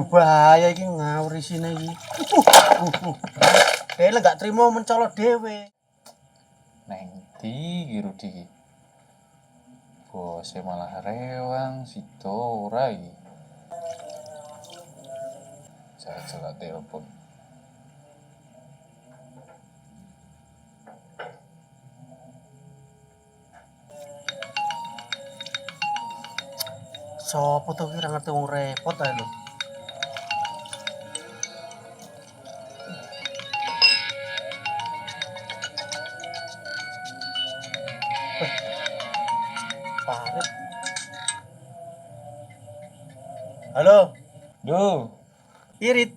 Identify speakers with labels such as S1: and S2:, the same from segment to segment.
S1: Yo bahaya iki ngawur isine iki. Dhewe gak trimo mencolot dhewe.
S2: Neng ndi iki Rudi iki? Bose malah rewang sida ora iki. Jajal telepon.
S1: Sopo to ki ora ngerti wong repot ae lho. Parit. Halo,
S2: Duh,
S1: Irit,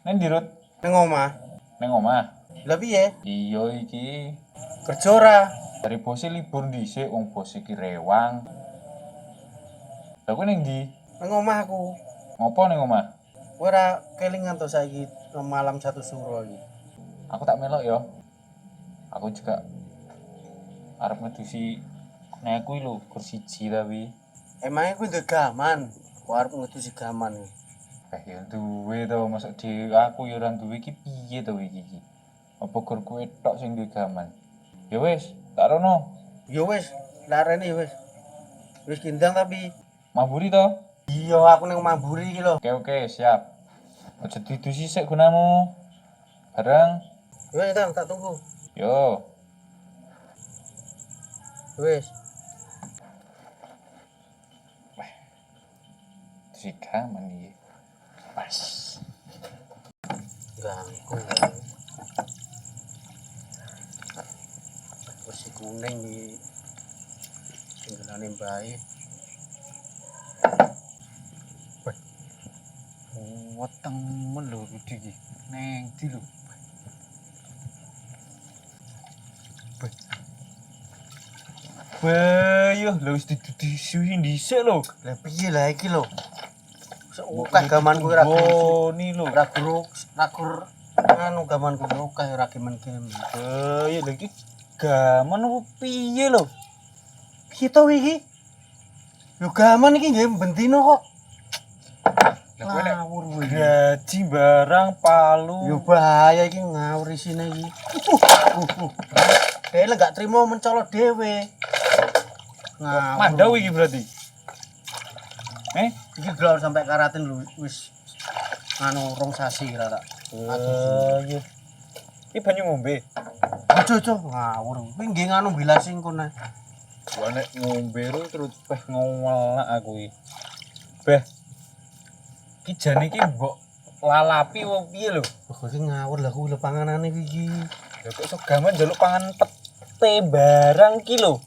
S2: neng ndi Rut?
S1: nang omah.
S2: Neng omah.
S1: Lah piye?
S2: Iya iki.
S1: Kerja ora?
S2: Dari bose libur dhisik wong bos iki rewang. Lah kowe ning ndi?
S1: Nang omah aku.
S2: Ngopo ning omah?
S1: Kowe ora kelingan to saiki malam satu suro iki.
S2: Aku tak melok ya. Aku juga arep ngedusi nek kuwi lho kur siji tapi.
S1: Emangnya kuwi ndek gaman. Kowe arep ngedusi gaman iki.
S2: Ya duwe to, masuk dhewe aku ya ora duwe iki piye to iki. Apa gur kowe tok sing duwe gaman? Ya wis, tak rono.
S1: Yo wis, larene wis. Wis kindang tapi.
S2: Maburi to?
S1: Iya, aku nang Mamburi iki lho.
S2: Oke, siap. Aja didusi sik gunamu. Bareng.
S1: Wis, tak tunggu.
S2: Yo.
S1: Wis.
S2: Dusi gaman iki. Pas.
S1: Ganggu. Kursi kuning di tinggalane bae.
S2: Weteng men lho Rudi iki. Neng ndi lho? Bayo lho wis disuhi dhisik lho.
S1: Lah piye lah iki lho. Ukah gamanku ora
S2: goni lho.
S1: ora guru anu gamanku ukah ora gemen-gemen.
S2: Bayo lho iki gaman apa piye lho?
S1: Piye to iki? Yo gaman iki nggih bentino kok.
S2: Lah kowe nek
S1: Ngawur kowe.
S2: gaji barang palu.
S1: Yo bahaya iki ngawur isine iki. Dhewe gak trimo mencolot dhewe. Ngawur.
S2: Mandau iki berarti.
S1: Iki glor sampai karatin lho wis anu rong sasi kira tak.
S2: Iya. Iki banyu ngombe.
S1: Ojo ngawur. Kuwi nggih nganu bilasi engko nah.
S2: Gua nek ngombe terus beh ngowelak aku iki. Beh. Iki jane iki mbok lalapi opo piye lho?
S1: Kok iki ngawur lah kuwi lho panganane iki.
S2: Ya kok iso gaman njaluk pangan pete barang ki lho.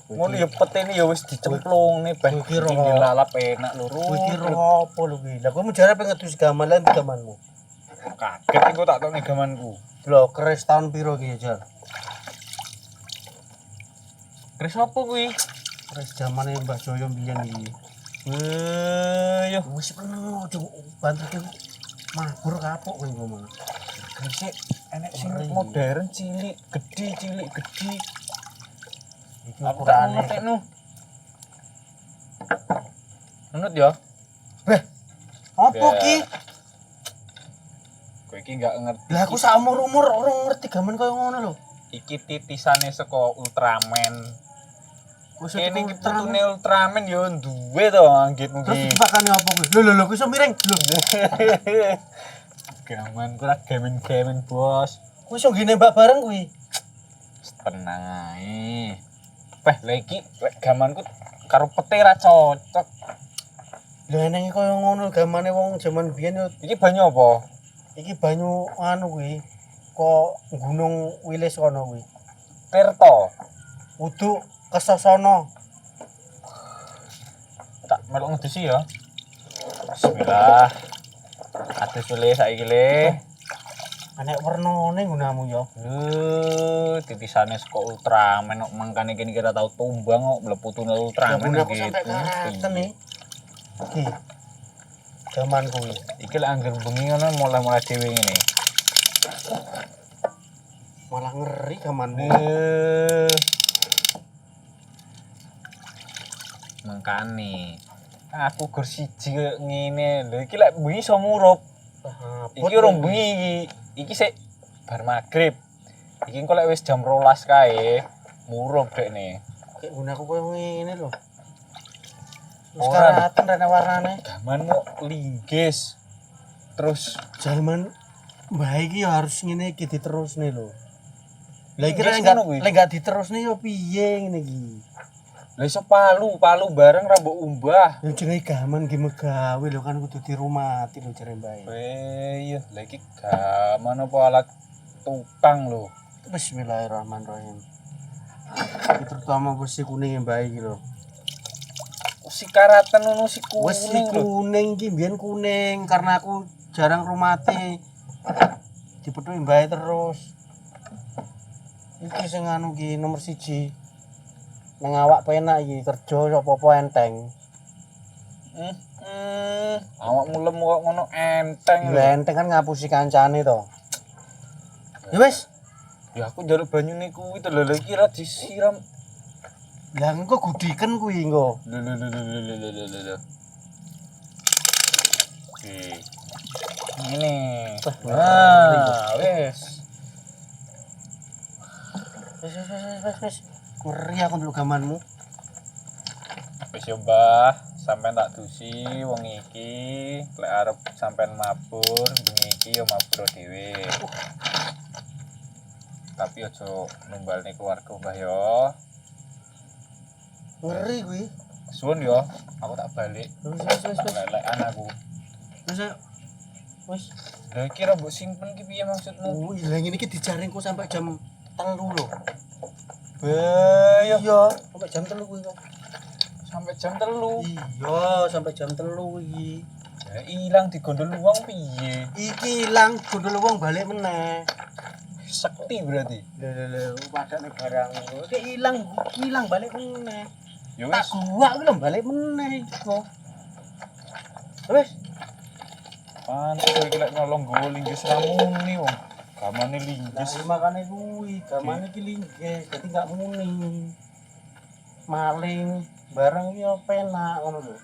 S2: Ngono ya petene ya wis dicemplungne beh
S1: Iki
S2: iki
S1: ro.
S2: lalap enak lho.
S1: Kuwi iki opo lho kuwi? Lah kowe mujare pengen ngedus gaman lan gamanmu.
S2: Kaget engko tak tok gamanku.
S1: Lho keris tahun piro iki Jar?
S2: Kris opo kuwi?
S1: Keris zamane Mbah Joyo mbiyen iki.
S2: Yo
S1: Wis peneng ojo bantu ki mabur kapok kowe engko mah.
S2: gresik enek sing modern cilik, gede.
S1: Iki
S2: Aku tak
S1: ukurane.
S2: ngertekno. Menut ya.
S1: Beh. Opo
S2: Ya.
S1: ki?
S2: Kowe iki gak ngerti.
S1: Lah aku sak umur-umur ora ngerti gaman koyo ngono lho.
S2: Iki titisane saka Ultraman.
S1: Wis
S2: Kene iki
S1: terang.
S2: putune Ultraman yo duwe to anggitmu
S1: Terus
S2: ki.
S1: dipakane opo kuwi? Lho kuwi iso miring. Lho.
S2: Gaman ku ra gamen-gamen, Bos.
S1: Kuwi iso nembak bareng kuwi.
S2: Tenang ae. Beh, lha iki lek gamanku karo pete ra cocok.
S1: Lho enenge koyo ngono gamane wong jaman biyen yo.
S2: Iki banyu apa?
S1: Iki banyu anu kuwi. Kok Gunung Wilis kono kuwi.
S2: Tirta.
S1: Uduk kesosono.
S2: Tak melok ngedusi ya. Bismillah. Adus le saiki le.
S1: Anek wernane gunamu ya.
S2: Lho, titisane saka Ultraman kok mangkane kene kira tau tumbang kok mleputune Ultraman
S1: Aku sampai karaten nih. Iki. Gaman kuwi.
S2: Iki lek anggere bengi ngono mulai-mulai dhewe ngene.
S1: Malah ngeri gamanmu.
S2: Mangkane Aku gur siji koyo ngene lho iki lek bengi iso murup. Iki urung bengi iki. Iki sik bar magrib. Iki engko lek wis jam 12 kae murup dekne.
S1: Kayak gunaku koyo ngene lho. Wis
S2: Ora.
S1: karatan rene warnane.
S2: Gamanmu linggis. Terus
S1: Zaman bae iki ya harus ngene iki diterusne lho. Lah iki
S2: Yes,
S1: lek enggak
S2: ngono kuwi.
S1: lek enggak diterusne yo piye ngene iki.
S2: lha iso palu bareng ra mbok umbah.
S1: Yang jenenge gaman ki megawe lho kan kudu dirumati lho jare mbae.
S2: Iya, lha iki gaman apa alat tukang lho.
S1: Bismillahirrahmanirrahim. Iki terutama besi kuning mbae iki lho.
S2: Si karatan ngono si
S1: Wes
S2: kuning lho.
S1: kuning iki mbiyen kuning karena aku jarang rumati. Dipethuki mbae terus. Iki sing anu ki nomor 1. Nang awak penak iki kerja apa-apa enteng.
S2: Awakmu lemu kok ngono enteng lho.
S1: Lah enteng kan ngapusi kancane to. Ya wis,
S2: Ya aku njaluk banyune kuwi to lho iki ra disiram.
S1: lah engko gudiken kuwi engko.
S2: Lho. Oke. Ini. Nah, wis.
S1: Wis. Ngeri aku ndelok gamanmu.
S2: Wis yo Mbah, sampean tak dusi wong iki lek arep sampean mabur, bengi iki yo mabur dhewe. Tapi aja numbalne keluarga Mbah yo.
S1: Ngeri kuwi.
S2: Suwun yo, aku tak balik.
S1: Wis.
S2: Lelekan aku.
S1: Wis.
S2: Lha iki ra mbok simpen ki piye maksudmu?
S1: Wih, lah ngene iki dijaringku sampai jam 3 lho.
S2: Iya,
S1: Iya, sampai jam 3 kuwi kok.
S2: sampai jam 3.
S1: Iya, sampai jam 3 iki.
S2: Ya ilang digondol wong piye?
S1: Iki ilang gondol wong balik meneh.
S2: Sekti berarti.
S1: Lho, padane barang. Iki ilang balik meneh.
S2: Ya
S1: Tak
S2: wis,
S1: gua kuwi lho balik meneh iku. Wis,
S2: pantes kowe iki lek nyolong nggowo linggis ra muni wong. Gamane
S1: lah
S2: linggis.
S1: makane kuwi, gamane iki linggis, dadi gak muni. Maling barang iki yo penak ngono lho.